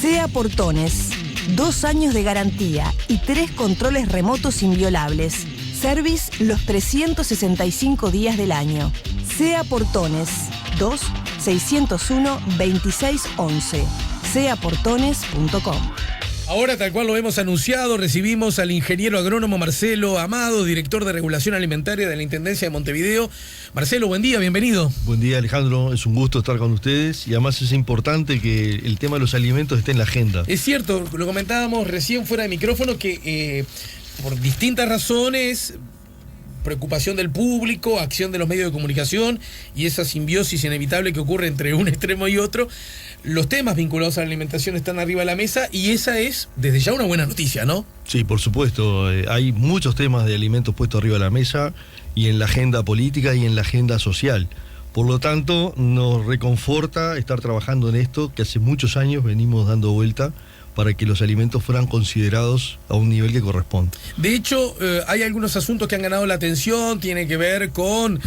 SEA Portones, 2 años de garantía y 3 controles remotos inviolables. Service los 365 días del año. SEA Portones, 2-601-2611. seaportones.com. Ahora, tal cual lo hemos anunciado, recibimos al ingeniero agrónomo Marcelo Amado, director de Regulación Alimentaria de la Intendencia de Montevideo. Marcelo, buen día, bienvenido. Buen día, Alejandro, es un gusto estar con ustedes y además es importante que el tema de los alimentos esté en la agenda. Es cierto, lo comentábamos recién fuera de micrófono que por distintas razones, preocupación del público, acción de los medios de comunicación y esa simbiosis inevitable que ocurre entre un extremo y otro, los temas vinculados a la alimentación están arriba de la mesa y esa es, desde ya, una buena noticia, ¿no? Sí, por supuesto, hay muchos temas de alimentos puestos arriba de la mesa y en la agenda política y en la agenda social. Por lo tanto, nos reconforta estar trabajando en esto que hace muchos años venimos dando vuelta para que los alimentos fueran considerados a un nivel que corresponde. De hecho, hay algunos asuntos que han ganado la atención, tiene que ver con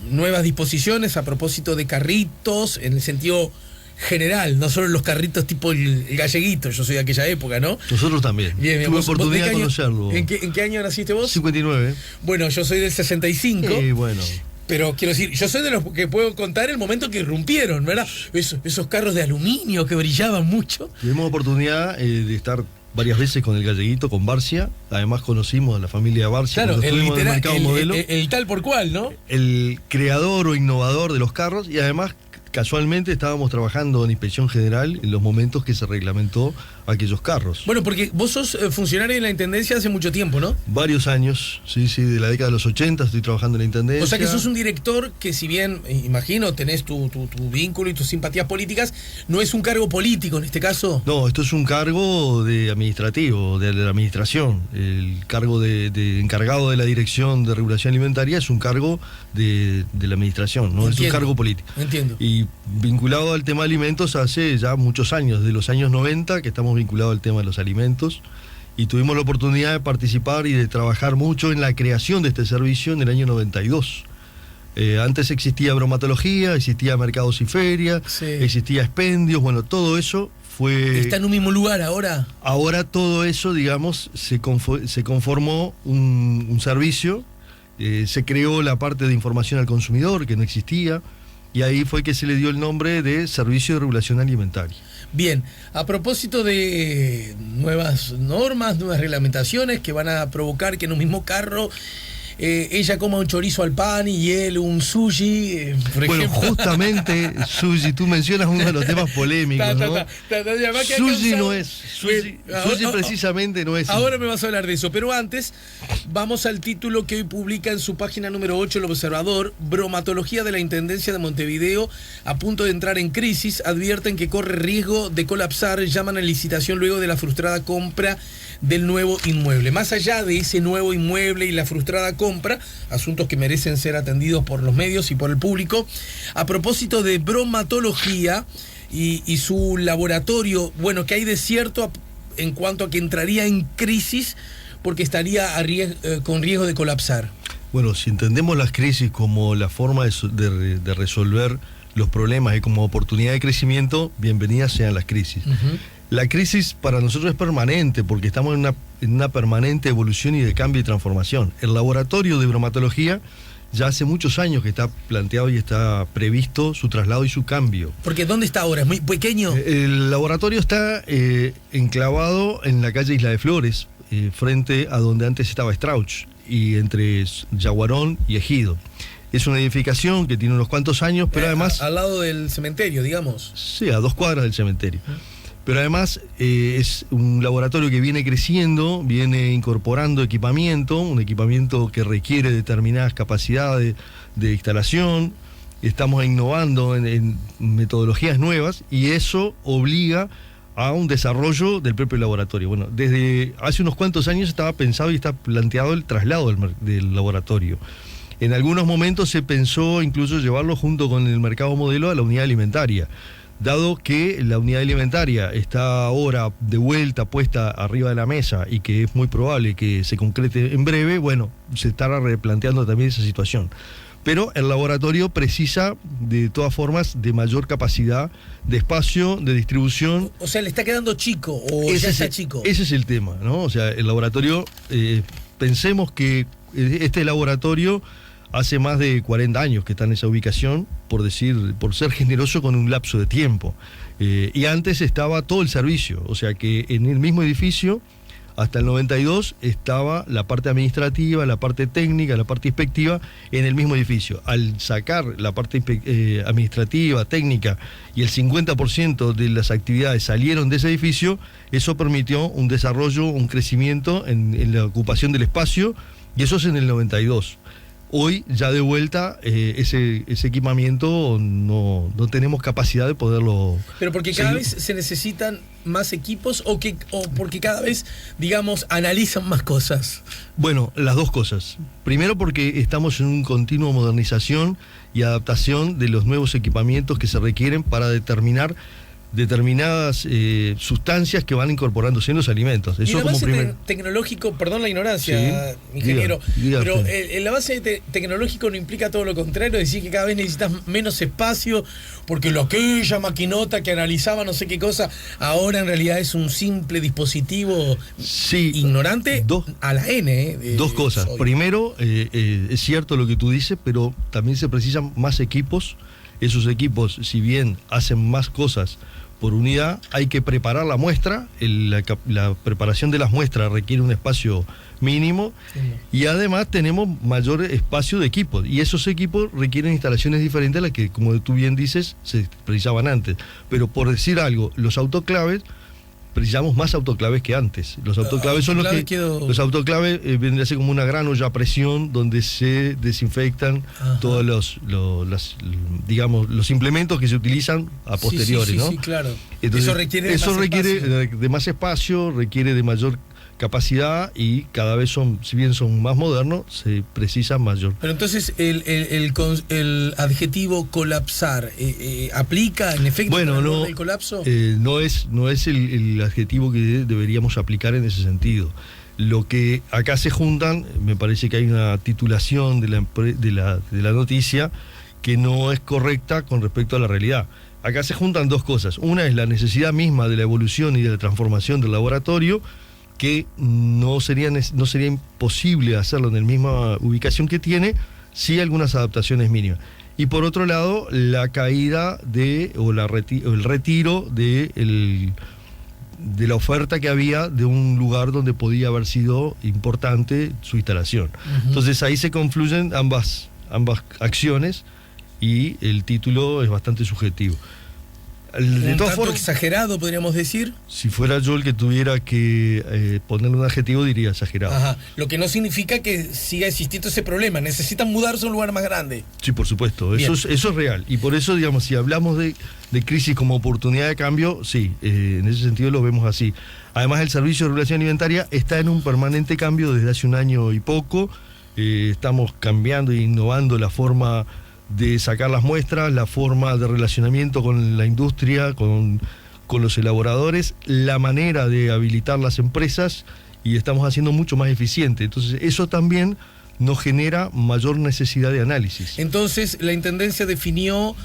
nuevas disposiciones a propósito de carritos, en el sentido general, no solo los carritos tipo el galleguito, yo soy de aquella época, ¿no? Nosotros también. Bien, tuve oportunidad de conocerlo. ¿En qué año naciste vos? 59. Bueno, yo soy del 65. Bueno. Pero quiero decir, yo soy de los que puedo contar el momento que irrumpieron, ¿verdad? Esos carros de aluminio que brillaban mucho. Tuvimos oportunidad de estar varias veces con el galleguito, con Barcia. Además conocimos a la familia Barcia. Claro, el mercado modelo. El tal por cual, ¿no? El creador o innovador de los carros y además casualmente estábamos trabajando en Inspección General en los momentos que se reglamentó aquellos carros. Bueno, porque vos sos funcionario de la Intendencia hace mucho tiempo, ¿no? Varios años, sí, de la década de los 80 estoy trabajando en la Intendencia. O sea que sos un director que, si bien, imagino, tenés tu vínculo y tus simpatías políticas, no es un cargo político en este caso. No, esto es un cargo de administrativo, de la administración. El cargo de encargado de la Dirección de Regulación Alimentaria es un cargo de la administración, no es un cargo político. Entiendo. Y vinculado al tema de alimentos hace ya muchos años, de los años 90, que estamos vinculados al tema de los alimentos, y tuvimos la oportunidad de participar y de trabajar mucho en la creación de este servicio en el año 92. Antes existía bromatología, existía mercados y ferias, sí, existía expendios, bueno, todo eso fue... ¿Está en un mismo lugar ahora? Ahora todo eso, digamos, se conformó un servicio, se creó la parte de información al consumidor, que no existía, y ahí fue que se le dio el nombre de Servicio de Regulación Alimentaria. Bien, a propósito de nuevas normas, nuevas reglamentaciones que van a provocar que en un mismo carro ella coma un chorizo al pan y él un sushi, por ejemplo. Justamente, sushi, tú mencionas uno de los temas polémicos, ¿no? Sushi no es, sushi precisamente no es. Ahora me vas a hablar de eso, pero antes vamos al título que hoy publica en su página número 8 El Observador: bromatología de la Intendencia de Montevideo a punto de entrar en crisis, advierten que corre riesgo de colapsar, llaman a licitación luego de la frustrada compra del nuevo inmueble. Más allá de ese nuevo inmueble y la frustrada compra, asuntos que merecen ser atendidos por los medios y por el público, a propósito de bromatología y su laboratorio, bueno, que hay de cierto en cuanto a que entraría en crisis porque estaría con riesgo de colapsar. Bueno, si entendemos las crisis como la forma de resolver los problemas y como oportunidad de crecimiento, bienvenidas sean las crisis. La crisis para nosotros es permanente porque estamos en una permanente evolución y de cambio y transformación. El laboratorio de bromatología ya hace muchos años que está planteado y está previsto su traslado y su cambio. Porque ¿dónde está ahora? ¿Es muy pequeño? El laboratorio está enclavado en la calle Isla de Flores, frente a donde antes estaba Strauch, y entre Yaguarón y Ejido. Es una edificación que tiene unos cuantos años, pero además... Al lado del cementerio, digamos. Sí, a 2 cuadras del cementerio. Pero además es un laboratorio que viene creciendo, viene incorporando equipamiento, un equipamiento que requiere determinadas capacidades de instalación. Estamos innovando en metodologías nuevas y eso obliga a un desarrollo del propio laboratorio. Bueno, desde hace unos cuantos años estaba pensado y está planteado el traslado del laboratorio. En algunos momentos se pensó incluso llevarlo junto con el mercado modelo a la unidad alimentaria. Dado que la unidad alimentaria está ahora de vuelta puesta arriba de la mesa y que es muy probable que se concrete en breve, bueno, se estará replanteando también esa situación. Pero el laboratorio precisa, de todas formas, de mayor capacidad de espacio, de distribución. O sea, ¿le está quedando chico o ya está chico? Ese es el tema, ¿no? O sea, el laboratorio, pensemos que este laboratorio hace más de 40 años que está en esa ubicación, por ser generoso con un lapso de tiempo. Y antes estaba todo el servicio, o sea que en el mismo edificio, hasta el 92, estaba la parte administrativa, la parte técnica, la parte inspectiva en el mismo edificio. Al sacar la parte administrativa, técnica, y el 50% de las actividades salieron de ese edificio, eso permitió un desarrollo, un crecimiento en la ocupación del espacio, y eso es en el 92. Hoy, ya de vuelta, ese equipamiento no tenemos capacidad de poderlo... ¿Pero porque cada vez se necesitan más equipos o porque cada vez, digamos, analizan más cosas? Bueno, las dos cosas. Primero porque estamos en un continuo modernización y adaptación de los nuevos equipamientos que se requieren para determinadas sustancias que van incorporándose en los alimentos. Eso, y el avance tecnológico, perdón la ignorancia, sí, ingeniero, pero el avance tecnológico no implica todo lo contrario, es decir, que cada vez necesitas menos espacio, porque aquella maquinota que analizaba no sé qué cosa, ahora en realidad es un simple dispositivo ignorante a la N. Dos cosas. Primero, es cierto lo que tú dices, pero también se precisan más equipos. Esos equipos, si bien hacen más cosas por unidad, hay que preparar la muestra. La preparación de las muestras requiere un espacio mínimo, y además tenemos mayor espacio de equipos, y esos equipos requieren instalaciones diferentes a las que, como tú bien dices, se precisaban antes. Pero por decir algo, los autoclaves, precisamos más autoclaves que antes. Los autoclaves son los autoclaves vendría a ser como una gran olla a presión donde se desinfectan todos los implementos que se utilizan a posteriori, ¿no? Sí, claro. Entonces, eso requiere de más espacio, requiere de mayor capacidad, y cada vez si bien son más modernos, se precisa mayor. Pero entonces el adjetivo colapsar aplica en efecto el colapso. No es el adjetivo que deberíamos aplicar en ese sentido. Lo que acá se juntan, me parece que hay una titulación de la noticia que no es correcta con respecto a la realidad. Acá se juntan dos cosas. Una es la necesidad misma de la evolución y de la transformación del laboratorio, que no sería imposible hacerlo en la misma ubicación que tiene, sí algunas adaptaciones mínimas. Y por otro lado, la caída el retiro de la oferta que había de un lugar donde podía haber sido importante su instalación. Uh-huh. Entonces ahí se confluyen ambas acciones, y el título es bastante subjetivo. De todas formas, exagerado, podríamos decir. Si fuera yo el que tuviera que ponerle un adjetivo, diría exagerado. Ajá. Lo que no significa que siga existiendo ese problema. Necesitan mudarse a un lugar más grande. Sí, por supuesto. Eso es real. Y por eso, digamos, si hablamos de crisis como oportunidad de cambio, sí, en ese sentido lo vemos así. Además, el Servicio de Regulación Alimentaria está en un permanente cambio desde hace un año y poco. Estamos cambiando e innovando la forma de sacar las muestras, la forma de relacionamiento con la industria, con los elaboradores, la manera de habilitar las empresas, y estamos haciendo mucho más eficiente. Entonces eso también nos genera mayor necesidad de análisis. Entonces la Intendencia definió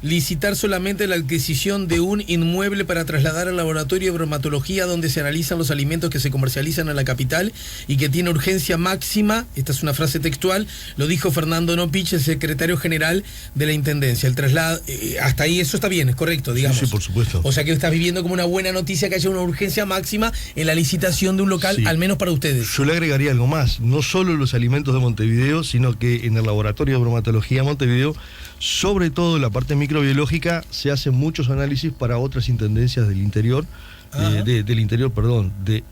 licitar solamente la adquisición de un inmueble para trasladar al laboratorio de bromatología donde se analizan los alimentos que se comercializan en la capital y que tiene urgencia máxima. Esta es una frase textual, lo dijo Fernando Nopich, el secretario general de la Intendencia. El traslado, hasta ahí eso está bien, es correcto, digamos. Sí, por supuesto. O sea que estás viviendo como una buena noticia que haya una urgencia máxima en la licitación de un local, al menos para ustedes. Yo le agregaría algo más, no solo los alimentos de Montevideo, sino que en el laboratorio de bromatología de Montevideo, sobre todo la parte microbiológica, se hacen muchos análisis para otras intendencias del interior, de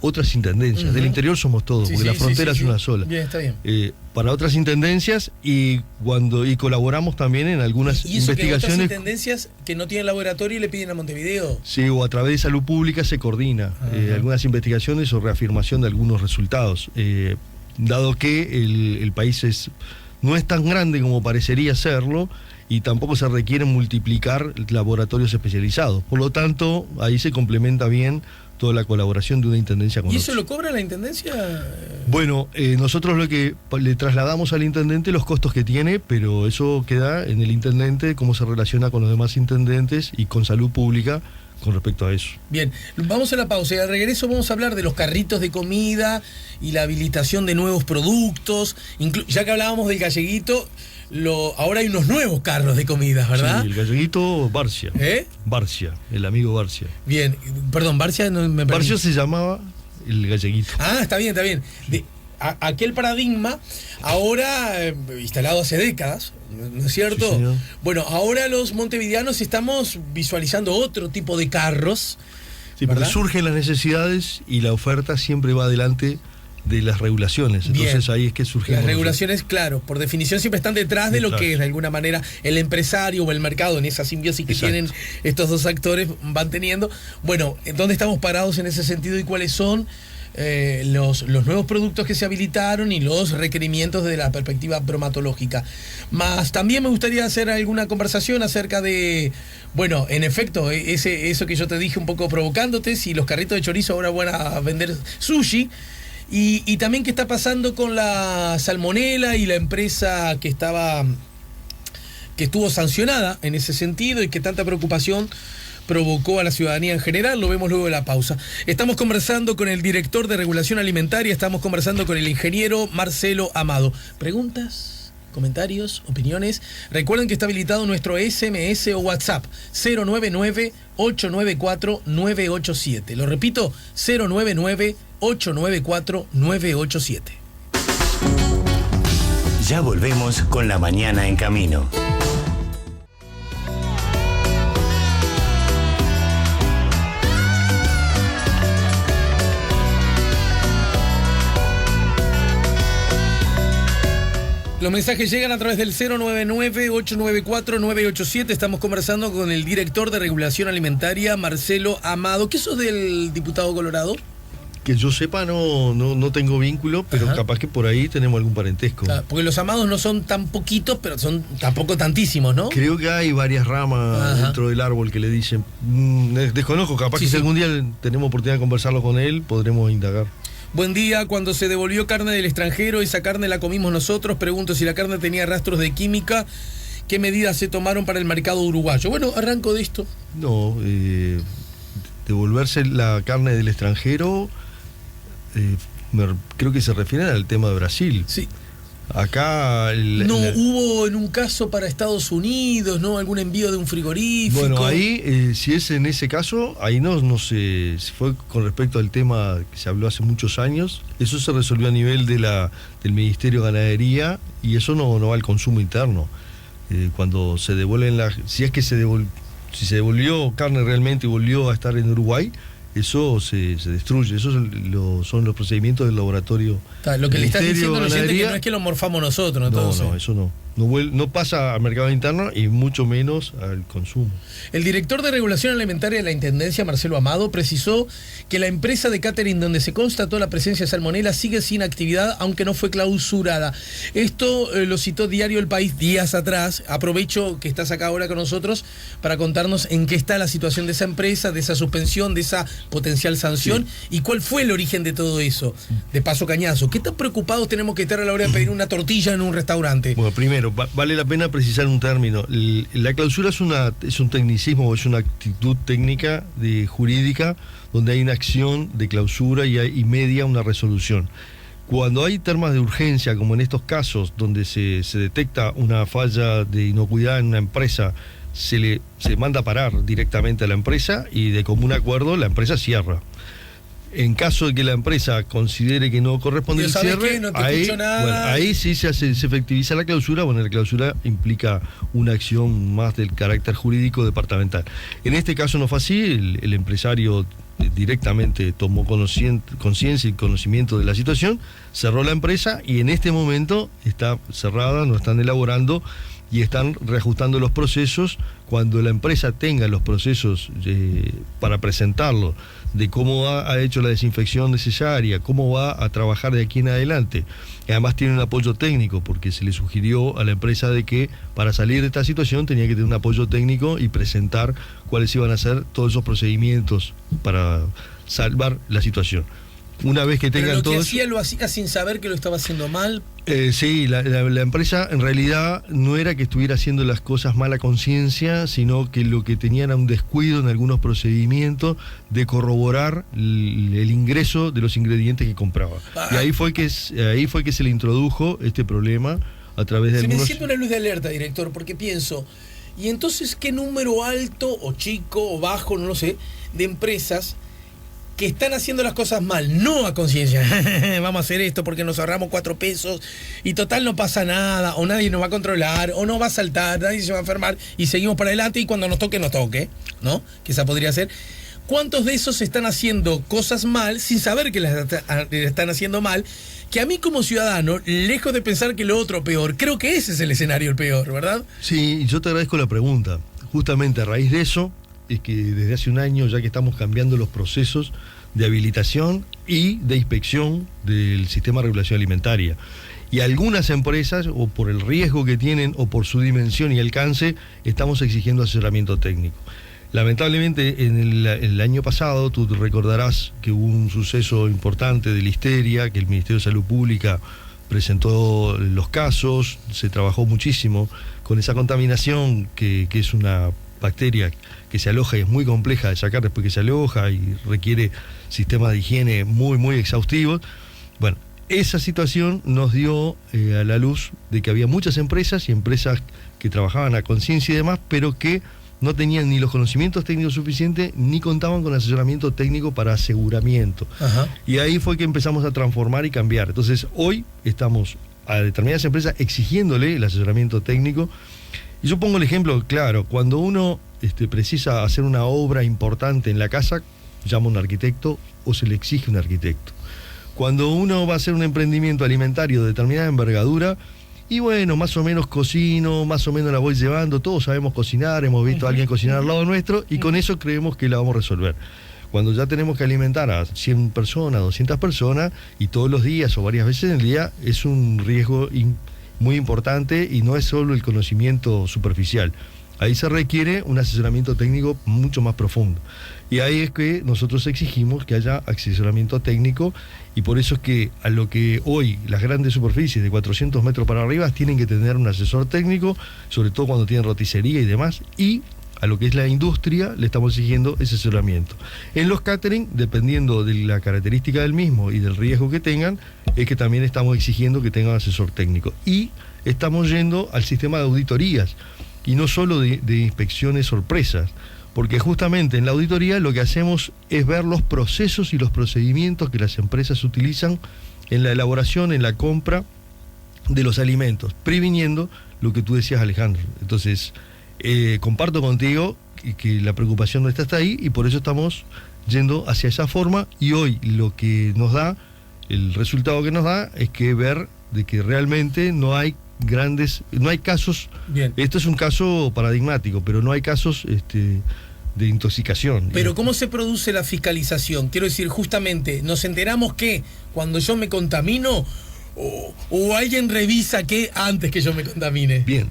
otras intendencias. Uh-huh. Del interior somos todos, porque la frontera es una sola. Bien, está bien. Para otras intendencias, y colaboramos también en algunas investigaciones. Que otras intendencias que no tienen laboratorio y le piden a Montevideo. Sí, o a través de Salud Pública se coordina algunas investigaciones o reafirmación de algunos resultados. Dado que el país no es tan grande como parecería serlo, y tampoco se requiere multiplicar laboratorios especializados. Por lo tanto, ahí se complementa bien toda la colaboración de una intendencia con ¿Y otra. eso lo cobra la intendencia? Bueno, nosotros lo que le trasladamos al intendente los costos que tiene, pero eso queda en el intendente, cómo se relaciona con los demás intendentes y con salud pública con respecto a eso. Bien, vamos a la pausa y al regreso vamos a hablar de los carritos de comida y la habilitación de nuevos productos. Ya que hablábamos del galleguito, ahora hay unos nuevos carros de comida, ¿verdad? Sí, el galleguito Barcia. Barcia, el amigo Barcia. Bien, perdón, Barcia no me perdí. Barcia se llamaba el galleguito. Ah, está bien, está bien. Aquel paradigma, ahora instalado hace décadas, ¿no es cierto? Sí, señor. Bueno, ahora los montevideanos estamos visualizando otro tipo de carros. Sí, porque ¿verdad? surgen las necesidades y la oferta siempre va adelante de las regulaciones. Entonces Bien. ahí es que surgen Las regulaciones, claro, por definición siempre están detrás de lo que es, de alguna manera, el empresario o el mercado, en esa simbiosis que Exacto. tienen estos dos actores, van teniendo. Bueno, ¿dónde estamos parados en ese sentido y cuáles son los nuevos productos que se habilitaron y los requerimientos de la perspectiva bromatológica? Más también me gustaría hacer alguna conversación acerca de, bueno, en efecto, eso que yo te dije un poco provocándote, si los carritos de chorizo ahora van a vender sushi. Y también qué está pasando con la salmonela y la empresa que estuvo sancionada en ese sentido y que tanta preocupación provocó a la ciudadanía en general. Lo vemos luego de la pausa. Estamos conversando con el director de Regulación Alimentaria, estamos conversando con el ingeniero Marcelo Amado. ¿Preguntas? ¿Comentarios? ¿Opiniones? Recuerden que está habilitado nuestro SMS o WhatsApp 099-894-987. Lo repito, 099-894-987. Ya volvemos con La Mañana en Camino. Los mensajes llegan a través del 099-894-987. Estamos conversando con el director de Regulación Alimentaria, Marcelo Amado. ¿Qué sos del diputado Colorado? Que yo sepa, no tengo vínculo, pero Ajá. capaz que por ahí tenemos algún parentesco. Porque los Amados no son tan poquitos, pero son tampoco tantísimos, ¿no? Creo que hay varias ramas Ajá. dentro del árbol que le dicen. Desconozco, capaz Sí, que si sí. algún día tenemos oportunidad de conversarlo con él, podremos indagar. Buen día, cuando se devolvió carne del extranjero, esa carne la comimos nosotros. Pregunto si la carne tenía rastros de química. ¿Qué medidas se tomaron para el mercado uruguayo? Bueno, arranco de esto. No, devolverse la carne del extranjero, creo que se refieren al tema de Brasil. Sí. Acá... Hubo en un caso para Estados Unidos, ¿no? Algún envío de un frigorífico. Bueno, ahí, si es en ese caso, ahí no sé, si fue con respecto al tema que se habló hace muchos años, eso se resolvió a nivel del Ministerio de Ganadería y eso no va al consumo interno. Cuando se devuelven si se devolvió carne realmente y volvió a estar en Uruguay, eso se destruye. Esos son los procedimientos del laboratorio. Lo que le estás diciendo al oyente es que Ganadería. no es que lo morfamos nosotros, entonces. No, eso no. No pasa al mercado interno y mucho menos al consumo. El director de Regulación Alimentaria de la Intendencia, Marcelo Amado, precisó que la empresa de catering donde se constató la presencia de salmonela sigue sin actividad, aunque no fue clausurada. Esto lo citó Diario El País días atrás. Aprovecho que estás acá ahora con nosotros para contarnos en qué está la situación de esa empresa, de esa suspensión, de esa potencial sanción, y cuál fue el origen de todo eso. De paso cañazo, ¿qué tan preocupados tenemos que estar a la hora de pedir una tortilla en un restaurante? Bueno, primero, vale la pena precisar un término. La clausura es un tecnicismo, es una actitud técnica jurídica donde hay una acción de clausura y media una resolución. Cuando hay temas de urgencia, como en estos casos, donde se detecta una falla de inocuidad en una empresa, se manda a parar directamente a la empresa y de común acuerdo la empresa cierra. En caso de que la empresa considere que no corresponde el cierre, no te escucho nada. Bueno, ahí sí se efectiviza la clausura. Bueno, la clausura implica una acción más del carácter jurídico departamental. En este caso no fue así, el empresario directamente tomó conciencia y conocimiento de la situación, cerró la empresa y en este momento está cerrada, no están elaborando y están reajustando los procesos. Cuando la empresa tenga los procesos para presentarlo, de cómo ha hecho la desinfección necesaria, cómo va a trabajar de aquí en adelante. Además tiene un apoyo técnico, porque se le sugirió a la empresa de que para salir de esta situación tenía que tener un apoyo técnico y presentar cuáles iban a ser todos esos procedimientos para salvar la situación. Una vez que tengan todo. Pero lo que hacía, lo hacía sin saber que lo estaba haciendo mal. Sí, la empresa en realidad no era que estuviera haciendo las cosas mal a conciencia, sino que lo que tenía era un descuido en algunos procedimientos de corroborar el ingreso de los ingredientes que compraba. Y ahí fue que se le introdujo este problema a través de algunos. Me siento una luz de alerta, director, porque pienso, y entonces qué número alto o chico o bajo, no lo sé, de empresas que están haciendo las cosas mal, no a conciencia. Vamos a hacer esto porque nos ahorramos 4 pesos y total no pasa nada, o nadie nos va a controlar, o no va a saltar, nadie se va a enfermar y seguimos para adelante y cuando nos toque, ¿no? Que esa podría ser. ¿Cuántos de esos están haciendo cosas mal sin saber que las están haciendo mal? Que a mí como ciudadano, lejos de pensar que lo otro peor, creo que ese es el escenario el peor, ¿verdad? Sí, yo te agradezco la pregunta. Justamente a raíz de eso, es que desde hace un año ya que estamos cambiando los procesos de habilitación y de inspección del sistema de regulación alimentaria. Y algunas empresas, o por el riesgo que tienen, o por su dimensión y alcance, estamos exigiendo asesoramiento técnico. Lamentablemente, en el año pasado, tú recordarás que hubo un suceso importante de listeria, que el Ministerio de Salud Pública presentó los casos, se trabajó muchísimo con esa contaminación que es una bacteria que se aloja y es muy compleja de sacar después que se aloja y requiere sistemas de higiene muy, muy exhaustivos. Bueno, esa situación nos dio a la luz de que había muchas empresas y empresas que trabajaban a conciencia y demás, pero que no tenían ni los conocimientos técnicos suficientes ni contaban con asesoramiento técnico para aseguramiento. Ajá. Y ahí fue que empezamos a transformar y cambiar. Entonces, hoy estamos a determinadas empresas exigiéndole el asesoramiento técnico. Y yo pongo el ejemplo claro, cuando uno precisa hacer una obra importante en la casa, llama a un arquitecto o se le exige un arquitecto. Cuando uno va a hacer un emprendimiento alimentario de determinada envergadura, y bueno, más o menos cocino, más o menos la voy llevando, todos sabemos cocinar, hemos visto a alguien cocinar al lado nuestro, y con eso creemos que la vamos a resolver. Cuando ya tenemos que alimentar a 100 personas, 200 personas, y todos los días o varias veces en el día, es un riesgo muy importante y no es solo el conocimiento superficial. Ahí se requiere un asesoramiento técnico mucho más profundo. Y ahí es que nosotros exigimos que haya asesoramiento técnico, y por eso es que a lo que hoy las grandes superficies de 400 metros para arriba tienen que tener un asesor técnico, sobre todo cuando tienen roticería y demás, y a lo que es la industria le estamos exigiendo ese asesoramiento. En los catering, dependiendo de la característica del mismo y del riesgo que tengan, es que también estamos exigiendo que tengan asesor técnico. Y estamos yendo al sistema de auditorías, y no solo de inspecciones sorpresas, porque justamente en la auditoría lo que hacemos es ver los procesos y los procedimientos que las empresas utilizan en la elaboración, en la compra de los alimentos, previniendo lo que tú decías, Alejandro. Entonces, comparto contigo que la preocupación nuestra está ahí, y por eso estamos yendo hacia esa forma, y hoy lo que nos da, el resultado que nos da, es que ver de que realmente no hay casos. Bien. Esto es un caso paradigmático, pero no hay casos de intoxicación. Pero ¿cómo se produce la fiscalización? Quiero decir, justamente, nos enteramos que cuando yo me contamino, o alguien revisa que antes que yo me contamine. Bien,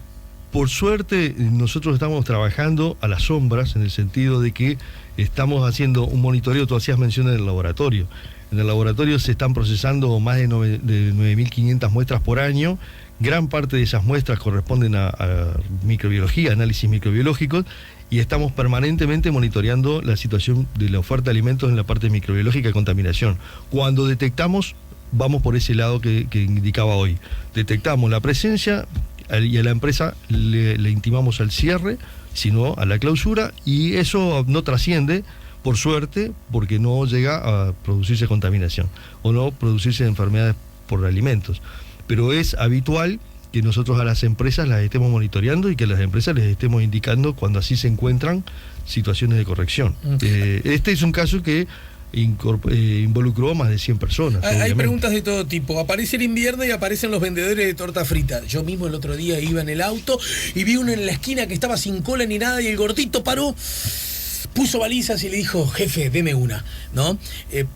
por suerte nosotros estamos trabajando a las sombras, en el sentido de que estamos haciendo un monitoreo. Tú hacías mención del laboratorio. En el laboratorio se están procesando más de 9.500 muestras por año. Gran parte de esas muestras corresponden a microbiología, análisis microbiológicos, y estamos permanentemente monitoreando la situación de la oferta de alimentos en la parte microbiológica de contaminación. Cuando detectamos, vamos por ese lado que indicaba hoy. Detectamos la presencia y a la empresa le intimamos al cierre, sino a la clausura, y eso no trasciende, por suerte, porque no llega a producirse contaminación o no producirse enfermedades por alimentos. Pero es habitual que nosotros a las empresas las estemos monitoreando y que a las empresas les estemos indicando cuando así se encuentran situaciones de corrección. Este es un caso que involucró a más de 100 personas. Hay preguntas de todo tipo. Aparece el invierno y aparecen los vendedores de torta frita. Yo mismo el otro día iba en el auto y vi uno en la esquina que estaba sin cola ni nada y el gordito paró, puso balizas y le dijo, jefe, deme una, ¿no?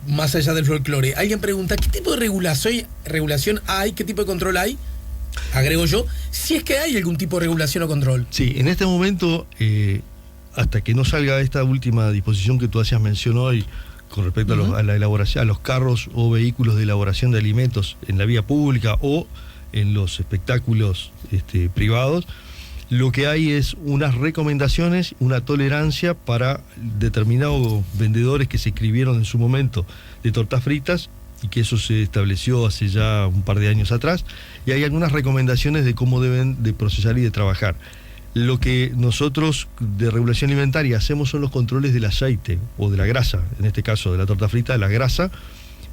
Más allá del folclore. Alguien pregunta, ¿qué tipo de regulación hay? ¿Qué tipo de control hay? Agrego yo, si es que hay algún tipo de regulación o control. Sí, en este momento, hasta que no salga esta última disposición que tú hacías mención hoy, con respecto a la elaboración, a los carros o vehículos de elaboración de alimentos en la vía pública o en los espectáculos privados, lo que hay es unas recomendaciones, una tolerancia para determinados vendedores que se inscribieron en su momento de tortas fritas, y que eso se estableció hace ya un par de años atrás, y hay algunas recomendaciones de cómo deben de procesar y de trabajar. Lo que nosotros de regulación alimentaria hacemos son los controles del aceite o de la grasa, en este caso de la torta frita, de la grasa,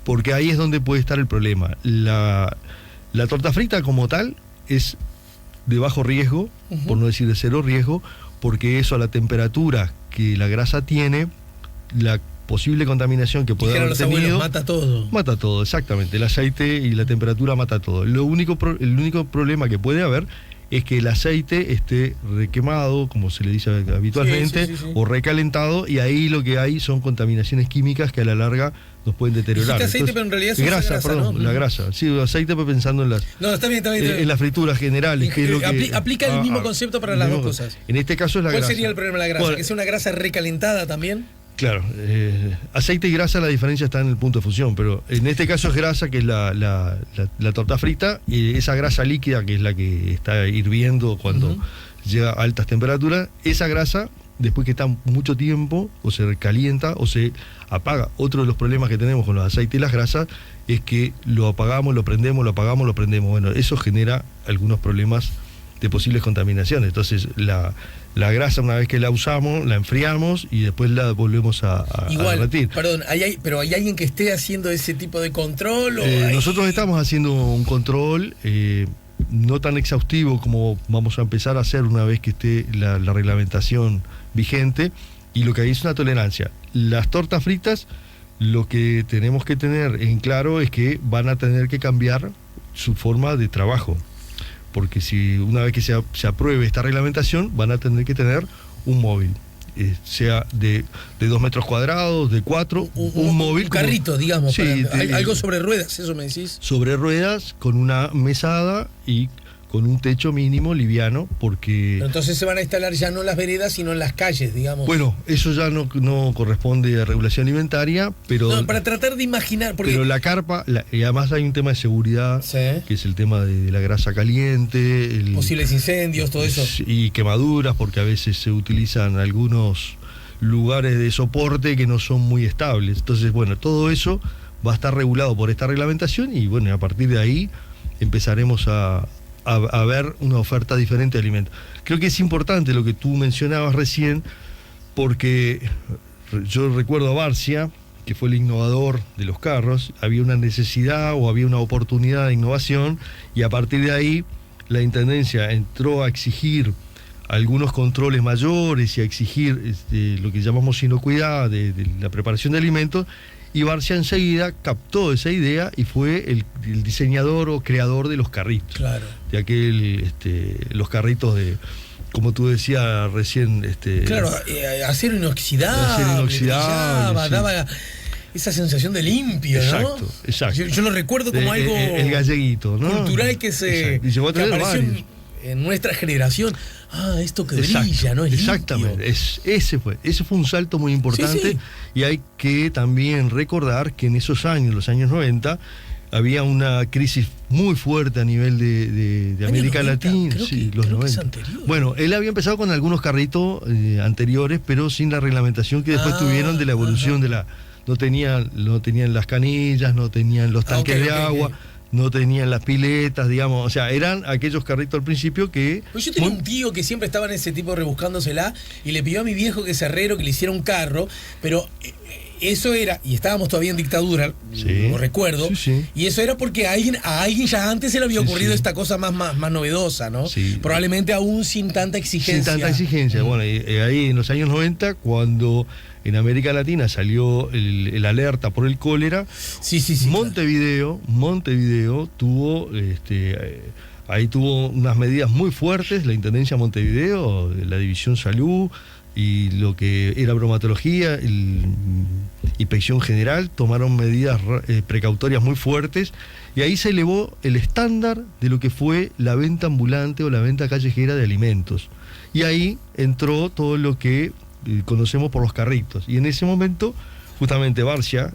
porque ahí es donde puede estar el problema. La torta frita como tal es de bajo riesgo, por no decir de cero riesgo, porque eso a la temperatura que la grasa tiene, la posible contaminación que puede haber tenido, mata todo. Mata todo, exactamente. El aceite y la temperatura mata todo. El único problema que puede haber es que el aceite esté requemado, como se le dice habitualmente, sí. O recalentado, y ahí lo que hay son contaminaciones químicas que a la larga nos pueden deteriorar. Dijiste aceite, pero en realidad es grasa, perdón, ¿no? La grasa. Sí, aceite, pero pensando en las... No, está bien. En las frituras generales. Que es lo que, aplica el mismo concepto para las dos cosas. En este caso es la grasa. ¿Cuál sería el problema de la grasa? Bueno, ¿que sea una grasa recalentada también? Claro, aceite y grasa, la diferencia está en el punto de fusión, pero en este caso es grasa, que es la torta frita, y esa grasa líquida, que es la que está hirviendo cuando llega a altas temperaturas, esa grasa, después que está mucho tiempo, o se calienta o se apaga. Otro de los problemas que tenemos con los aceites y las grasas es que lo apagamos, lo prendemos, lo apagamos, lo prendemos. Bueno, eso genera algunos problemas de posibles contaminaciones. Entonces la grasa, una vez que la usamos, la enfriamos y después la volvemos a derretir. Perdón, ¿pero hay alguien que esté haciendo ese tipo de control? Nosotros estamos haciendo un control no tan exhaustivo como vamos a empezar a hacer una vez que esté la reglamentación vigente, y lo que hay es una tolerancia. Las tortas fritas, lo que tenemos que tener en claro es que van a tener que cambiar su forma de trabajo, porque si una vez que se apruebe esta reglamentación, van a tener que tener un móvil, sea de 2 metros cuadrados, de 4, un móvil. Un carrito, como, digamos, sí, algo sobre ruedas, eso me decís. Sobre ruedas, con una mesada y con un techo mínimo liviano, porque... Pero entonces se van a instalar ya no en las veredas, sino en las calles, digamos. Bueno, eso ya no corresponde a regulación alimentaria, pero... No, para tratar de imaginar... Porque... Pero la carpa, y además hay un tema de seguridad, sí, que es el tema de la grasa caliente... posibles incendios, todo eso. Y quemaduras, porque a veces se utilizan algunos lugares de soporte que no son muy estables. Entonces, bueno, todo eso va a estar regulado por esta reglamentación, y bueno, a partir de ahí empezaremos a ver una oferta diferente de alimentos. Creo que es importante lo que tú mencionabas recién, porque yo recuerdo a Barcia, que fue el innovador de los carros, había una necesidad o había una oportunidad de innovación, y a partir de ahí la Intendencia entró a exigir algunos controles mayores y a exigir lo que llamamos inocuidad de la preparación de alimentos, y Barcia enseguida captó esa idea y fue el diseñador o creador de los carritos. Claro. De los carritos de, como tú decías recién... Claro, acero inoxidable. Acero inoxidable, sí. Daba esa sensación de limpio, ¿no? Exacto. Yo lo recuerdo como algo... El galleguito, ¿no? Cultural que apareció en nuestra generación. Esto que brilla, ¿no? Es exactamente. Ese fue un salto muy importante. Sí. Y hay que también recordar que en esos años, los años 90, había una crisis muy fuerte a nivel de América Latina. Los 90. Bueno, él había empezado con algunos carritos anteriores, pero sin la reglamentación que después tuvieron de la evolución de la... No tenían las canillas, no tenían los tanques de agua. No tenían las piletas, digamos, o sea, eran aquellos carritos al principio que... Pues yo tenía un tío que siempre estaba en ese tipo rebuscándosela, y le pidió a mi viejo que es herrero que le hiciera un carro, pero eso era, y estábamos todavía en dictadura, Sí. lo recuerdo, Sí. y eso era porque a alguien ya antes se le había Sí, ocurrido sí. esta cosa más novedosa, ¿no? Sí. Probablemente aún sin tanta exigencia. Sin tanta exigencia. Bueno, ahí en los años 90, cuando en América Latina salió el alerta por el cólera, Sí. Montevideo tuvo, ahí tuvo unas medidas muy fuertes, la Intendencia de Montevideo, la División Salud y lo que era bromatología, Inspección General, tomaron medidas precautorias muy fuertes y ahí se elevó el estándar de lo que fue la venta ambulante o la venta callejera de alimentos. Y ahí entró todo lo que conocemos por los carritos. Y en ese momento, justamente Barcia,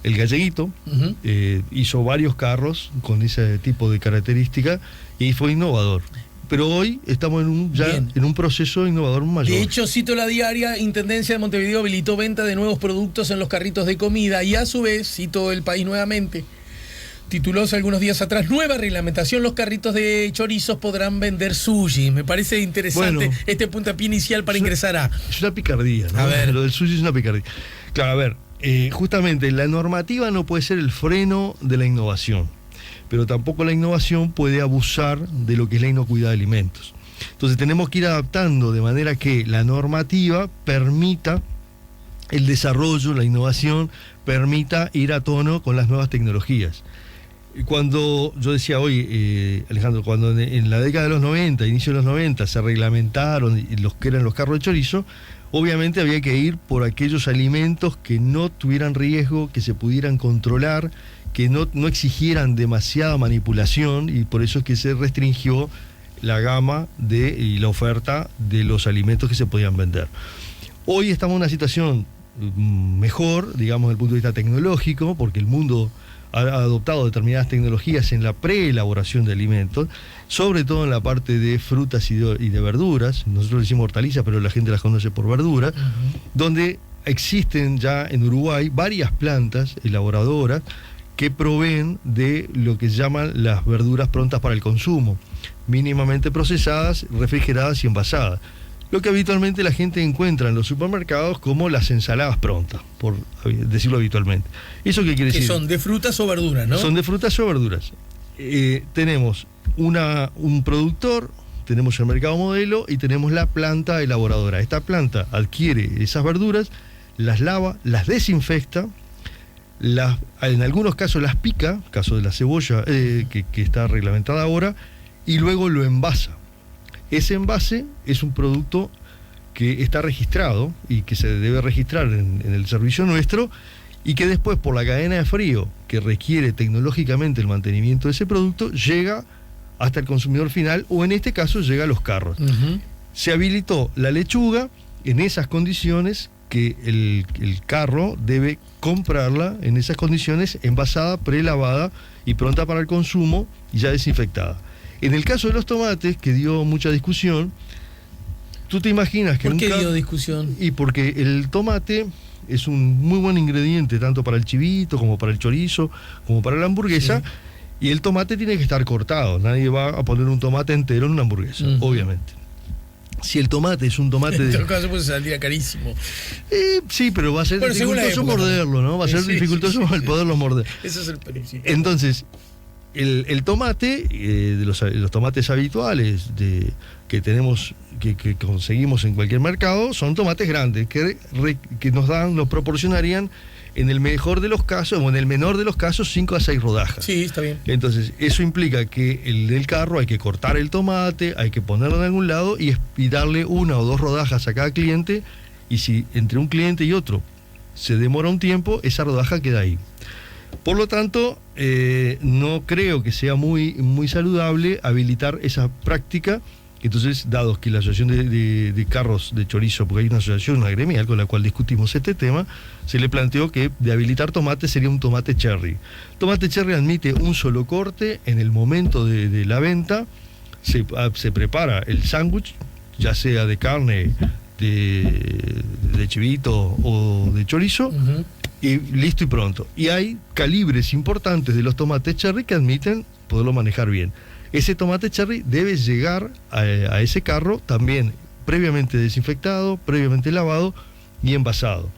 el galleguito, Ujú. hizo varios carros con ese tipo de característica y fue innovador. Pero hoy estamos Bien. en un proceso innovador mayor. De hecho, cito la diaria, Intendencia de Montevideo habilitó venta de nuevos productos en los carritos de comida y a su vez, cito El País nuevamente, tituló hace algunos días atrás, nueva reglamentación, los carritos de chorizos podrán vender sushi. Me parece interesante Bueno, este puntapié inicial para ingresar a... Es una picardía, ¿no? A ver. Lo del sushi es una picardía. Claro, a ver, justamente la normativa no puede ser el freno de la innovación, pero tampoco la innovación puede abusar de lo que es la inocuidad de alimentos. Entonces tenemos que ir adaptando de manera que la normativa permita el desarrollo, la innovación, permita ir a tono con las nuevas tecnologías. Cuando yo decía hoy, Alejandro, cuando en la década de los 90, inicio de los 90, se reglamentaron los que eran los carros de chorizo, obviamente había que ir por aquellos alimentos que no tuvieran riesgo, que se pudieran controlar, que no exigieran demasiada manipulación, y por eso es que se restringió la gama y la oferta de los alimentos que se podían vender. Hoy estamos en una situación mejor, digamos, desde el punto de vista tecnológico, porque el mundo ha adoptado determinadas tecnologías en la preelaboración de alimentos, sobre todo en la parte de frutas y de verduras. Nosotros decimos hortalizas, pero la gente las conoce por verduras, donde existen ya en Uruguay varias plantas elaboradoras que proveen de lo que se llaman las verduras prontas para el consumo, mínimamente procesadas, refrigeradas y envasadas. Lo que habitualmente la gente encuentra en los supermercados como las ensaladas prontas, por decirlo habitualmente. ¿Eso qué quiere Que decir? son de frutas o verduras, ¿no? Son de frutas o verduras. Tenemos un productor, tenemos el mercado modelo y tenemos la planta elaboradora. Esta planta adquiere esas verduras, las lava, las desinfecta, en algunos casos las pica, caso de la cebolla que está reglamentada ahora, y luego lo envasa. Ese envase es un producto que está registrado y que se debe registrar en el servicio nuestro, y que después, por la cadena de frío que requiere tecnológicamente el mantenimiento de ese producto, llega hasta el consumidor final, o en este caso llega a los carros. Ujú. Se habilitó la lechuga en esas condiciones, que el carro debe comprarla en esas condiciones, envasada, prelavada y pronta para el consumo y ya desinfectada. En el caso de los tomates, que dio mucha discusión, tú te imaginas que ¿Por qué dio discusión? Y porque el tomate es un muy buen ingrediente tanto para el chivito como para el chorizo, como para la hamburguesa, y el tomate tiene que estar cortado. Nadie va a poner un tomate entero en una hamburguesa, obviamente. Si el tomate es un tomate En de... todo caso, pues saldría carísimo. Sí, pero va a ser Bueno, según la dificultoso época, morderlo, ¿no? Va a ser Sí, dificultoso sí. el poderlo morder. Ese es el principio. Entonces, el tomate, de los tomates habituales que tenemos, que conseguimos en cualquier mercado, son tomates grandes, que nos proporcionarían, en el mejor de los casos, o en el menor de los casos, 5 a 6 rodajas. Sí, está bien. Entonces, eso implica que del carro hay que cortar el tomate, hay que ponerlo en algún lado y darle 1 o 2 rodajas a cada cliente, y si entre un cliente y otro se demora un tiempo, esa rodaja queda ahí. Por lo tanto, no creo que sea muy saludable habilitar esa práctica. Entonces, dado que la asociación de carros de chorizo, porque hay una asociación, una gremial con la cual discutimos este tema, se le planteó que de habilitar tomate sería un tomate cherry. Tomate cherry admite un solo corte en el momento de la venta, se prepara el sándwich, ya sea de carne, de chivito o de chorizo, y listo y pronto. Y hay calibres importantes de los tomates cherry que admiten poderlo manejar bien. Ese tomate cherry debe llegar a ese carro también previamente desinfectado, previamente lavado y envasado.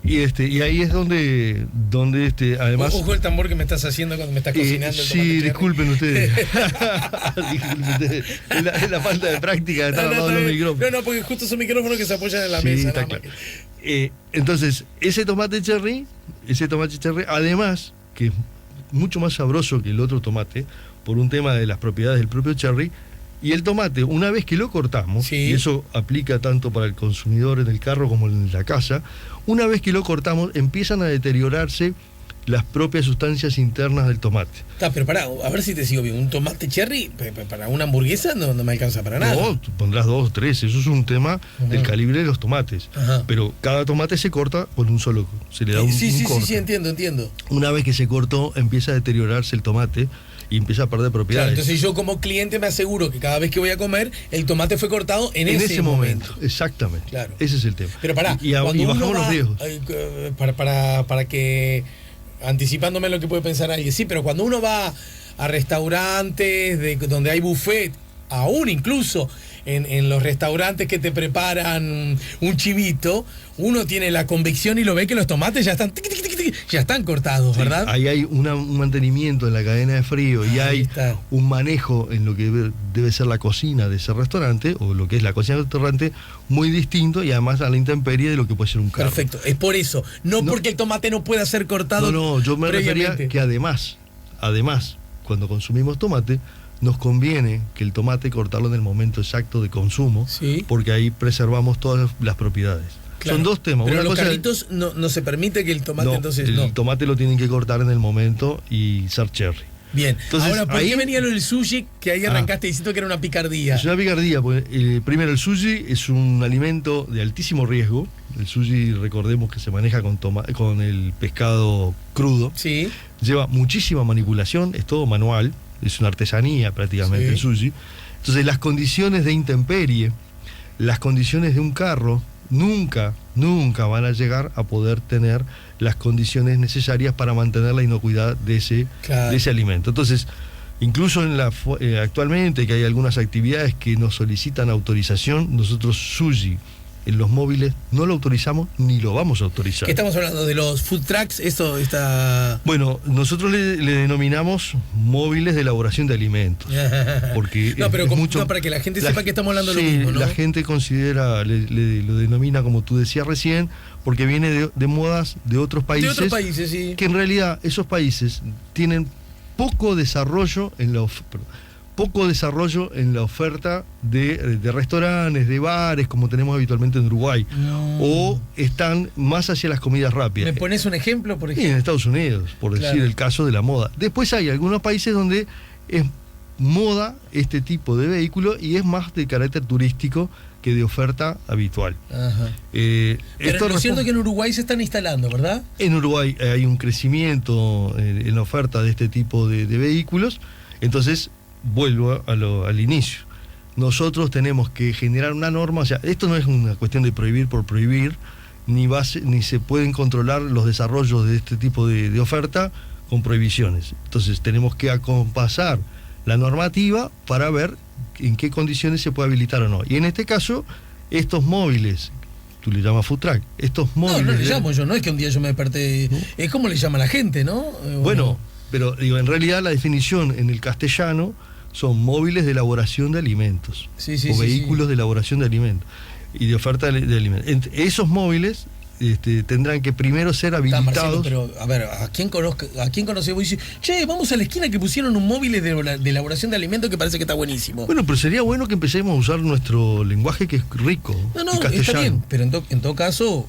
Y ahí es donde además... Ojo el tambor que me estás haciendo cuando me estás cocinando el tomate sí, cherry. Disculpen ustedes. Disculpen ustedes. Es la falta de práctica de estar hablando de los micrófonos. No, porque justo son micrófonos que se apoyan en la Sí, mesa. está nada más claro. Entonces, ese tomate cherry, además, que es mucho más sabroso que el otro tomate, por un tema de las propiedades del propio cherry, y el tomate, una vez que lo cortamos, Sí. y eso aplica tanto para el consumidor en el carro como en la casa, una vez que lo cortamos, empiezan a deteriorarse las propias sustancias internas del tomate. Está, pero pará, a ver si te sigo bien. Un tomate cherry para una hamburguesa no me alcanza para nada. No, tú pondrás 2 o 3, eso es un tema del calibre de los tomates. Ajá. Pero cada tomate se corta con un solo, se le da un sí, corte. sí, entiendo. Una vez que se cortó, empieza a deteriorarse el tomate y empieza a perder Claro, propiedades. entonces yo como cliente me aseguro que cada vez que voy a comer, el tomate fue cortado en ese momento. Exactamente. Claro. Ese es el tema. Pero pará, y cuando bajamos uno los va, riesgos. para que, anticipándome lo que puede pensar alguien, sí, pero cuando uno va a restaurantes donde hay buffet, aún incluso en los restaurantes que te preparan un chivito, uno tiene la convicción y lo ve que los tomates ya están cortados, Sí, ¿verdad? ahí hay un mantenimiento en la cadena de frío y Ahí hay está. un manejo en lo que debe ser la cocina de ese restaurante, o lo que es la cocina del restaurante, muy distinto, y además a la intemperie de lo que puede ser un carro. Perfecto, es por eso, no porque el tomate no pueda ser cortado. No, yo me refería previamente. que además, cuando consumimos tomate, nos conviene que el tomate cortarlo en el momento exacto de consumo, Sí. porque ahí preservamos todas las propiedades. Claro. Son dos temas. Pero Una en los cosa es- carritos no se permite que el tomate no, entonces el no. tomate lo tienen que cortar en el momento y ser cherry. Bien, Entonces, ahora, ¿por ahí- qué venía lo del sushi que ahí arrancaste diciendo que era una picardía? Es una picardía, porque primero el sushi es un alimento de altísimo riesgo. El sushi, recordemos que se maneja con el pescado crudo. Sí, Lleva muchísima manipulación, es todo manual, es una artesanía prácticamente Sí. el sushi. Entonces las condiciones de intemperie, las condiciones de un carro, nunca van a llegar a poder tener las condiciones necesarias para mantener la inocuidad de ese alimento. Entonces, incluso actualmente que hay algunas actividades que nos solicitan autorización, nosotros sushi en los móviles no lo autorizamos ni lo vamos a autorizar. ¿qué estamos hablando? ¿De los food trucks? Esto está... Bueno, nosotros le denominamos móviles de elaboración de alimentos. Porque No, pero es mucho, para que la gente sepa que estamos hablando de lo sí, mismo, ¿no? La gente considera, lo denomina como tú decías recién, porque viene de modas de otros países. De otros países, sí. Que en realidad esos países tienen poco desarrollo en la oferta de restaurantes, de bares, como tenemos habitualmente en Uruguay, o están más hacia las comidas rápidas. ¿Me pones un ejemplo, por Y ejemplo? en Estados Unidos, por Claro. decir el caso de la moda. Después hay algunos países donde es moda este tipo de vehículo y es más de carácter turístico que de oferta habitual. Ajá. Pero lo cierto es que en Uruguay se están instalando, ¿verdad? En Uruguay hay un crecimiento en la oferta de este tipo de vehículos. Entonces, vuelvo al inicio. Nosotros tenemos que generar una norma, o sea, esto no es una cuestión de prohibir por prohibir, ni se pueden controlar los desarrollos de este tipo de oferta con prohibiciones. Entonces, tenemos que acompasar la normativa para ver en qué condiciones se puede habilitar o no. Y en este caso, estos móviles, tú le llamas food truck, estos móviles... No le llamo yo, no es que un día yo me desperté... Es como le llama la gente, ¿no? Bueno, pero digo, en realidad la definición en el castellano son móviles de elaboración de alimentos, o vehículos de elaboración de alimentos y de oferta de alimentos. Esos móviles tendrán que primero ser habilitados. Marcelo, pero a ver, ¿a quién conoce? Vos dices, che, vamos a la esquina que pusieron un móvil de elaboración de alimentos que parece que está buenísimo. Bueno, pero sería bueno que empecemos a usar nuestro lenguaje, que es rico. No, el castellano. está bien, pero en todo caso,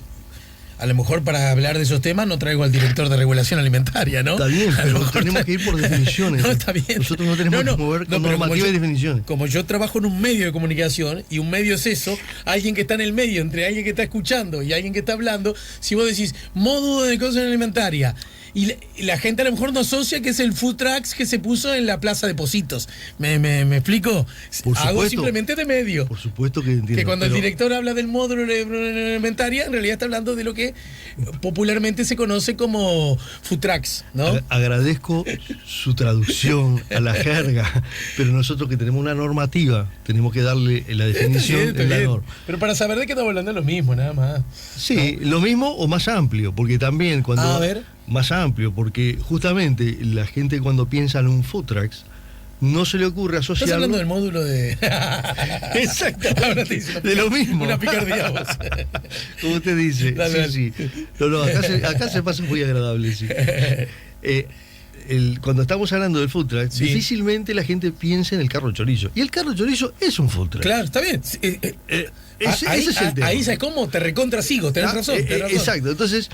a lo mejor para hablar de esos temas no traigo al director de regulación alimentaria, ¿no? Está bien, A lo pero mejor tenemos que ir por definiciones. No, está bien. Nosotros no tenemos que mover con pero normativa y definiciones. Como yo trabajo en un medio de comunicación, y un medio es eso, alguien que está en el medio, entre alguien que está escuchando y alguien que está hablando, si vos decís módulo de cosas alimentaria, y la gente a lo mejor no asocia que es el food trucks que se puso en la Plaza de Positos. ¿Me explico? Por Hago supuesto. simplemente de medio. Por supuesto que entiendo. Que cuando pero el director habla del módulo de alimentaria, en realidad está hablando de lo que que popularmente se conoce como food trucks, ¿no? Agradezco su traducción a la jerga, pero nosotros que tenemos una normativa, tenemos que darle la definición Está en la bien. norma. Pero para saber de qué estamos hablando es lo mismo, nada más. Sí, lo mismo o más amplio, porque también cuando... A ver. Más amplio, porque justamente la gente cuando piensa en un food trucks, no se le ocurre asociarlo... Estás hablando del módulo de... Exactamente, de lo mismo. Una picardía vos. Como usted dice. Dale, sí, dale. sí. No, acá se pasa muy agradable, sí. Cuando estamos hablando del food truck, Sí. difícilmente la gente piensa en el carro chorizo. Y el carro chorizo es un food truck. Claro, está bien. Ese es el tema. Ahí sabes cómo, te recontra sigo, tenés razón. Tenés razón. Exacto, entonces...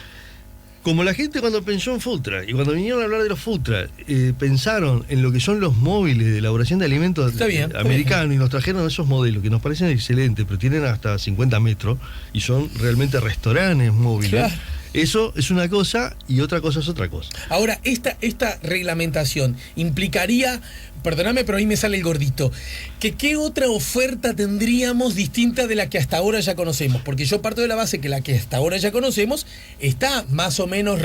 Como la gente cuando pensó en food truck y cuando vinieron a hablar de los food truck, pensaron en lo que son los móviles de elaboración de alimentos Está bien, americanos y nos trajeron esos modelos que nos parecen excelentes, pero tienen hasta 50 metros y son realmente restaurantes móviles. Claro. Eso es una cosa y otra cosa es otra cosa. Ahora, esta reglamentación implicaría, perdóname, pero ahí me sale el gordito, que qué otra oferta tendríamos distinta de la que hasta ahora ya conocemos, porque yo parto de la base que la que hasta ahora ya conocemos está más o menos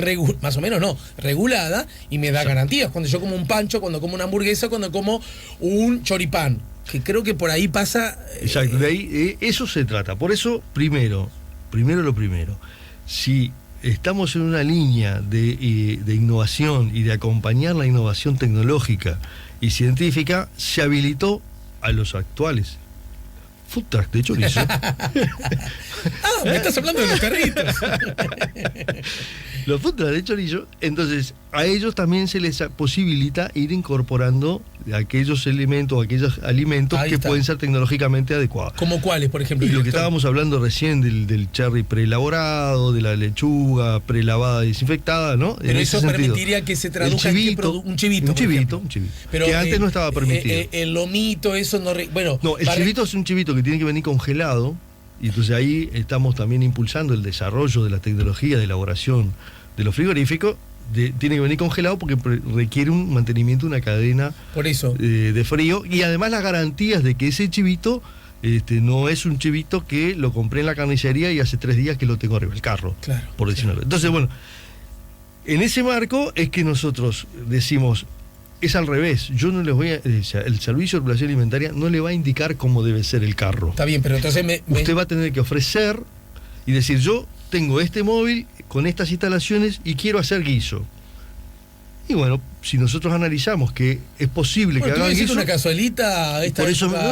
regulada y me da garantías cuando yo como un pancho, cuando como una hamburguesa, cuando como un choripán, que creo que por ahí pasa. Exacto, de ahí eso se trata. Por eso, primero lo primero, si estamos en una línea de innovación y de acompañar la innovación tecnológica y científica, se habilitó a los actuales food truck de chorizo. Me estás hablando de los carritos. Los food truck de chorizo, entonces a ellos también se les posibilita ir incorporando aquellos elementos, aquellos alimentos Ahí que está. pueden ser tecnológicamente adecuados. ¿Como cuáles, por ejemplo? Y lo que director? estábamos hablando recién del cherry preelaborado, de la lechuga prelavada y desinfectada, ¿no? Pero En eso ese sentido. permitiría que se El traduzca en qué chivito, un chivito. un por chivito, ejemplo. Pero, que antes no estaba permitido. El lomito, eso no... Bueno, No, el chivito es un chivito que tiene que venir congelado, y entonces ahí estamos también impulsando el desarrollo de la tecnología de elaboración de los frigoríficos. Tiene que venir congelado porque requiere un mantenimiento, una cadena por eso. de frío, y además las garantías de que ese chivito no es un chivito que lo compré en la carnicería y hace 3 días que lo tengo arriba del carro, Claro, por decirlo. Entonces, bueno, en ese marco es que nosotros decimos, es al revés, yo no les voy a, el servicio de regulación alimentaria no le va a indicar cómo debe ser el carro. Está bien, pero entonces Usted va a tener que ofrecer y decir, yo tengo este móvil con estas instalaciones y quiero hacer guiso. Y bueno, si nosotros analizamos que es posible Bueno, que tú hagan hiciste guiso... una cazuelita.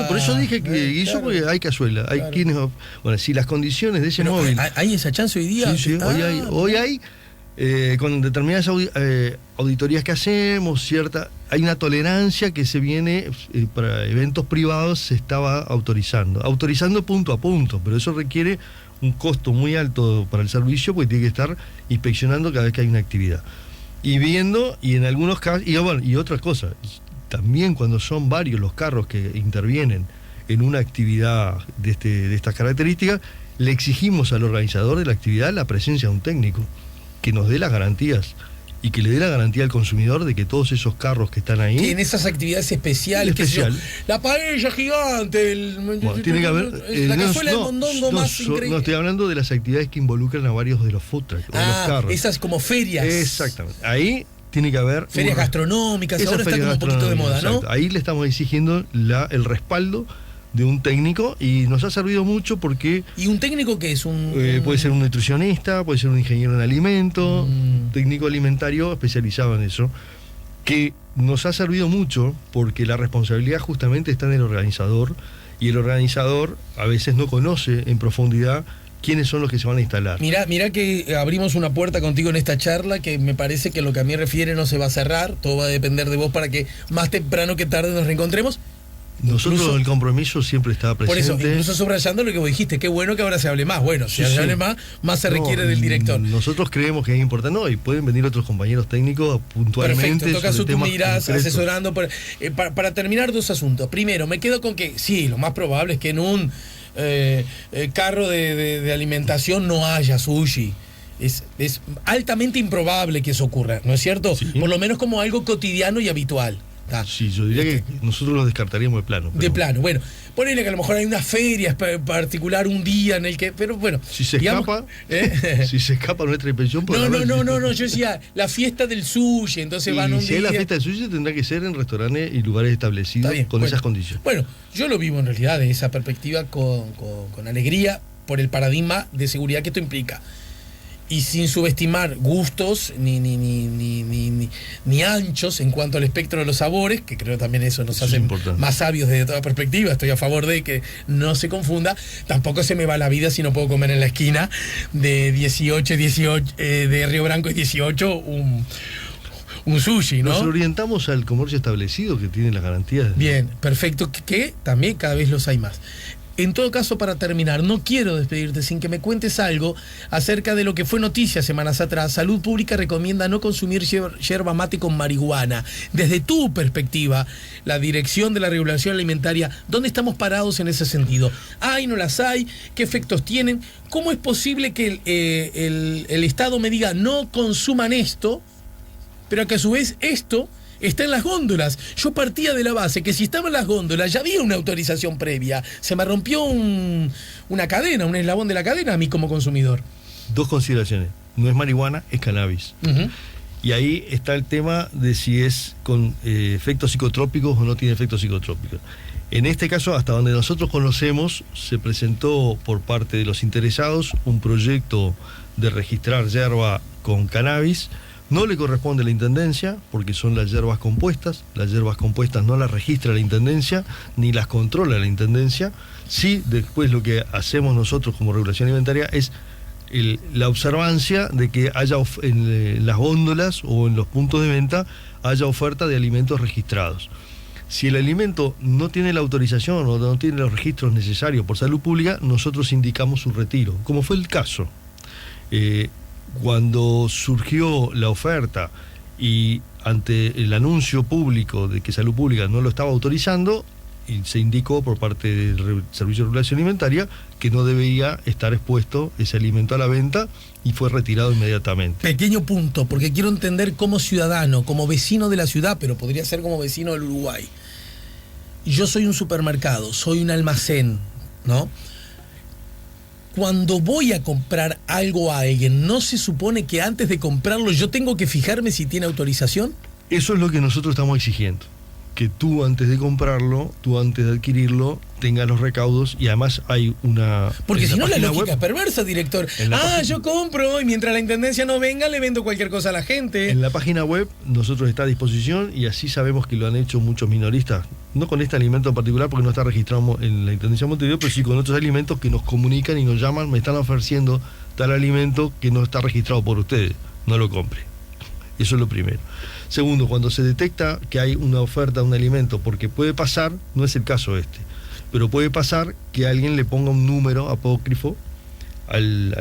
Por eso dije que guiso, claro, porque hay cazuela. Hay claro. quienes... Bueno, si las condiciones de ese Pero, móvil... ¿hay esa chance hoy día? Sí, hoy hay con determinadas auditorías que hacemos, hay una tolerancia que se viene para eventos privados, se estaba autorizando punto a punto, pero eso requiere un costo muy alto para el servicio, porque tiene que estar inspeccionando cada vez que hay una actividad y viendo, y en algunos casos, y otra cosa, también cuando son varios los carros que intervienen en una actividad de estas características, le exigimos al organizador de la actividad la presencia de un técnico que nos dé las garantías y que le dé la garantía al consumidor de que todos esos carros que están ahí... Que en esas actividades especiales, la paella gigante, bueno, tiene que haber... la cazuela de mondongo más increíble. No, estoy hablando de las actividades que involucran a varios de los food trucks, de los carros. Esas como ferias. Exactamente. Ahí tiene que haber... Ferias gastronómicas, ahora está como un poquito de moda, ¿no? Exacto. Ahí le estamos exigiendo el respaldo de un técnico, y nos ha servido mucho porque... ¿Y un técnico qué es? Puede ser un nutricionista, puede ser un ingeniero en alimentos, técnico alimentario especializado en eso, que nos ha servido mucho porque la responsabilidad justamente está en el organizador, y el organizador a veces no conoce en profundidad quiénes son los que se van a instalar. Mirá que abrimos una puerta contigo en esta charla, que me parece que lo que a mí refiere no se va a cerrar, todo va a depender de vos para que más temprano que tarde nos reencontremos. Nosotros Incluso, el compromiso siempre está presente. Por eso, incluso subrayando lo que vos dijiste, qué bueno que ahora se hable más. Bueno, si se hable más se requiere del director. Nosotros creemos que es importante, y pueden venir otros compañeros técnicos puntualmente. Perfecto, toca sobre tú mirás concretos. asesorando. Para terminar, 2 asuntos. Primero, me quedo con que sí, lo más probable es que en un carro de alimentación no haya sushi. Es altamente improbable que eso ocurra, ¿no es cierto? Sí. Por lo menos como algo cotidiano y habitual. Sí, yo diría que nosotros los descartaríamos de plano. De plano, bueno. Ponele que a lo mejor hay una feria particular un día en el que. Pero bueno. Si se escapa. Si se escapa nuestra inspección. No, yo decía la fiesta del sushi, entonces van un día. Si es la fiesta del sushi, tendrá que ser en restaurantes y lugares establecidos con esas condiciones. Bueno, yo lo vivo en realidad de esa perspectiva con alegría por el paradigma de seguridad que esto implica. Y sin subestimar gustos ni anchos en cuanto al espectro de los sabores, que creo también eso nos hace más sabios desde toda perspectiva. Estoy a favor de que no se confunda. Tampoco se me va la vida si no puedo comer en la esquina de 18 de Río Branco y 18 un sushi, ¿no? Nos orientamos al comercio establecido que tiene las garantías. Bien, perfecto, que también cada vez los hay más. En todo caso, para terminar, no quiero despedirte sin que me cuentes algo acerca de lo que fue noticia semanas atrás. Salud Pública recomienda no consumir yerba mate con marihuana. Desde tu perspectiva, la Dirección de la Regulación Alimentaria, ¿dónde estamos parados en ese sentido? ¿Hay, no las hay? ¿Qué efectos tienen? ¿Cómo es posible que el Estado me diga no consuman esto, pero que a su vez esto está en las góndolas? Yo partía de la base que si estaba en las góndolas ya había una autorización previa. Se me rompió una cadena, un eslabón de la cadena a mí como consumidor. Dos consideraciones. No es marihuana, es cannabis. Y ahí está el tema de si es con efectos psicotrópicos o no tiene efectos psicotrópicos. En este caso, hasta donde nosotros conocemos, se presentó por parte de los interesados un proyecto de registrar yerba con cannabis. No le corresponde a la Intendencia, porque son las yerbas compuestas. Las yerbas compuestas no las registra la Intendencia, ni las controla la Intendencia. Sí, después lo que hacemos nosotros como regulación alimentaria es la observancia de que haya en las góndolas o en los puntos de venta haya oferta de alimentos registrados. Si el alimento no tiene la autorización o no tiene los registros necesarios por Salud Pública, nosotros indicamos su retiro, como fue el caso. Cuando surgió la oferta y ante el anuncio público de que Salud Pública no lo estaba autorizando, y se indicó por parte del Servicio de Regulación Alimentaria que no debía estar expuesto ese alimento a la venta y fue retirado inmediatamente. Pequeño punto, porque quiero entender como ciudadano, como vecino de la ciudad, pero podría ser como vecino del Uruguay. Yo soy un supermercado, soy un almacén, ¿no? Cuando voy a comprar algo a alguien, ¿no se supone que antes de comprarlo yo tengo que fijarme si tiene autorización? Eso es lo que nosotros estamos exigiendo. Que tú antes de comprarlo, tú antes de adquirirlo, tengas los recaudos y además hay una... Porque si no la lógica es perversa, director. Yo compro y mientras la Intendencia no venga le vendo cualquier cosa a la gente. En la página web nosotros está a disposición y así sabemos que lo han hecho muchos minoristas. No con este alimento en particular porque no está registrado en la Intendencia de Montevideo, pero sí con otros alimentos que nos comunican y nos llaman, me están ofreciendo tal alimento que no está registrado por ustedes, no lo compre. Eso es lo primero. Segundo, cuando se detecta que hay una oferta de un alimento, porque puede pasar, no es el caso pero puede pasar que alguien le ponga un número apócrifo al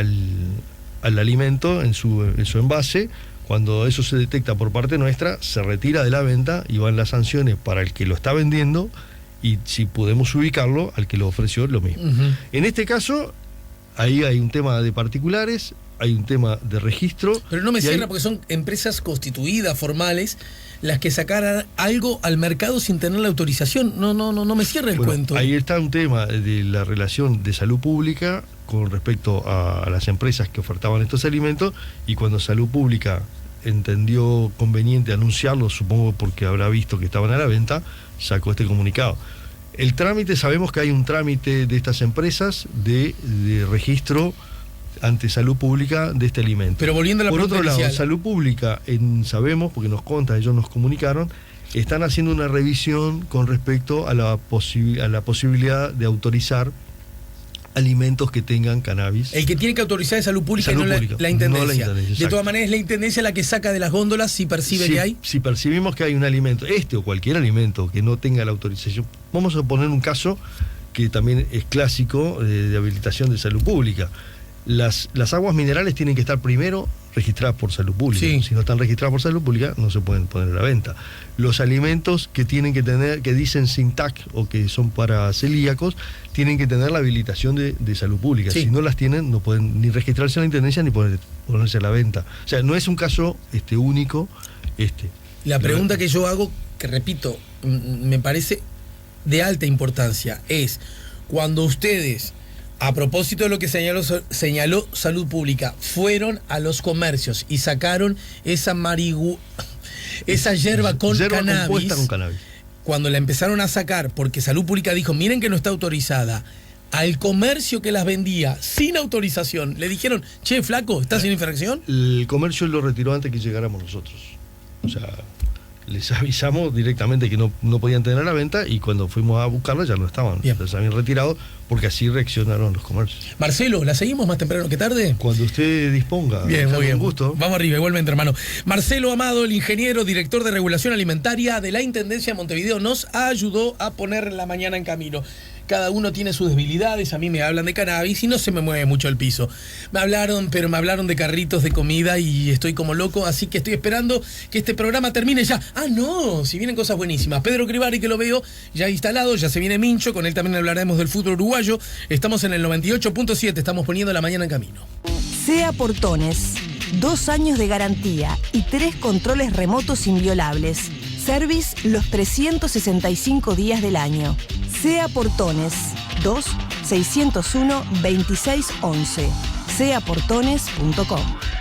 alimento en su envase. Cuando eso se detecta por parte nuestra, se retira de la venta y van las sanciones para el que lo está vendiendo y si podemos ubicarlo, al que lo ofreció lo mismo. En este caso, ahí hay un tema de particulares, hay un tema de registro. Pero no me cierra porque son empresas constituidas, formales, las que sacaran algo al mercado sin tener la autorización. No me cierra el cuento. Ahí está un tema de la relación de Salud Pública con respecto a las empresas que ofertaban estos alimentos y cuando Salud Pública entendió conveniente anunciarlo, supongo porque habrá visto que estaban a la venta, sacó este comunicado. El trámite, sabemos que hay un trámite de estas empresas de registro ante Salud Pública de este alimento. Pero volviendo a la pregunta inicial. Por otro lado, Salud Pública, sabemos, porque nos consta, ellos nos comunicaron, están haciendo una revisión con respecto a la posibilidad de autorizar alimentos que tengan cannabis. El que tiene que autorizar es Salud Pública y no la Intendencia. No la Intendencia, de todas maneras, es la Intendencia la que saca de las góndolas si percibe que hay. Si percibimos que hay un alimento, o cualquier alimento que no tenga la autorización. Vamos a poner un caso que también es clásico de habilitación de Salud Pública. Las aguas minerales tienen que estar primero registradas por Salud Pública. Sí. Si no están registradas por Salud Pública, no se pueden poner a la venta. Los alimentos que tienen que tener, que dicen sin TAC o que son para celíacos, tienen que tener la habilitación de Salud Pública. Sí. Si no las tienen, no pueden ni registrarse en la Intendencia ni ponerse a la venta. O sea, no es un caso único. La pregunta que yo hago, que repito, me parece de alta importancia, es cuando ustedes, a propósito de lo que señaló Salud Pública, fueron a los comercios y sacaron esa hierba con cannabis, compuesta con cannabis. Cuando la empezaron a sacar, porque Salud Pública dijo, miren que no está autorizada, al comercio que las vendía sin autorización, le dijeron, che, flaco, ¿estás sin infracción? El comercio lo retiró antes que llegáramos nosotros. O sea, les avisamos directamente que no podían tener a la venta y cuando fuimos a buscarla ya no estaban. Bien. Se habían retirado porque así reaccionaron los comercios. Marcelo, ¿la seguimos más temprano que tarde? Cuando usted disponga. Bien, muy bien. Un gusto. Vamos arriba, igualmente, hermano. Marcelo Amado, el ingeniero, director de regulación alimentaria de la Intendencia de Montevideo, nos ayudó a poner la mañana en camino. Cada uno tiene sus debilidades, a mí me hablan de cannabis y no se me mueve mucho el piso. Me hablaron de carritos de comida y estoy como loco, así que estoy esperando que este programa termine ya. Ah, no, si vienen cosas buenísimas. Pedro Crivari, que lo veo ya instalado, ya se viene Mincho, con él también hablaremos del fútbol uruguayo. Estamos en el 98.7, estamos poniendo la mañana en camino. SEA Portones, 2 años de garantía y 3 controles remotos inviolables. Service los 365 días del año. SEA Portones, 2-601-2611. seaportones.com.